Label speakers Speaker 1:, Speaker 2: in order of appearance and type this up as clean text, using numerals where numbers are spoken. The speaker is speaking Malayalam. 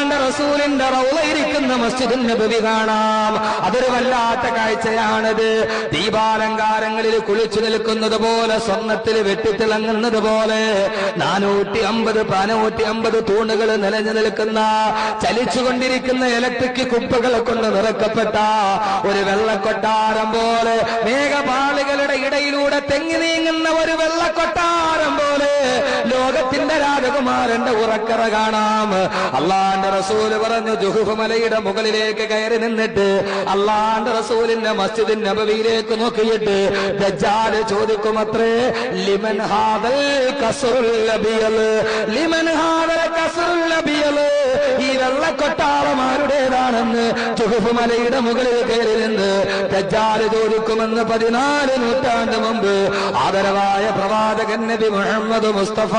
Speaker 1: അള്ളാന്റെ റസൂലിന്റെ റൗള ഇരിക്കുന്ന മസ്ജിദുൻ നബവി കാണാം. അതൊരു വല്ലാത്ത കാഴ്ചയാണത്. ദീപാലങ്കാരങ്ങളിൽ കുളിച്ചു നിൽക്കുന്നത് പോലെ, സ്വർണ്ണത്തിൽ വെട്ടിത്തിളങ്ങുന്നത് പോലെ 450 തൂണുകൾ നിലഞ്ഞു നിൽക്കുന്ന, ചലിച്ചുകൊണ്ടിരിക്കുന്ന ഇലക്ട്രിക് കുപ്പകളെ കൊണ്ട് നിറക്കപ്പെട്ട ഒരു വെള്ളക്കൊട്ടാരം പോലെ, മേഘപാളികളുടെ ഇടയിലൂടെ തെങ്ങി നീങ്ങുന്ന ഒരു വെള്ളക്കൊട്ടാരം പോലെ ലോകത്തിന്റെ രാജകുമാരന്റെ ഉറക്കറ കാണാം. അള്ളാന്റെ റസൂല് പറഞ്ഞു, ജുഹുഫ് മലയുടെ മുകളിലേക്ക് കയറി നിന്നിട്ട് അള്ളാന്റെ റസൂലിന്റെ മസ്ജിദുൻ നബവിയിലേക്ക് നോക്കിയിട്ട് ദജ്ജാൽ ചോദിക്കുമത്രേ, ലിമൻ ഹാദൽ ഖസ്റുൽ അബിയൽ, ലിമൻ ഹാദൽ ഖസ്റുൽ അബിയൽ, ഈ വെള്ളക്കൊട്ടാരം ആരുടേതാണെന്ന് ജുഹുഫ് മലയുടെ മുകളിൽ കയറി നിന്ന് ദജ്ജാൽ ചോദിക്കുമെന്ന് 14 നൂറ്റാണ്ട് മുമ്പ് ആദരവായ പ്രവാചകൻ നബി മുഹമ്മദ് മുസ്തഫ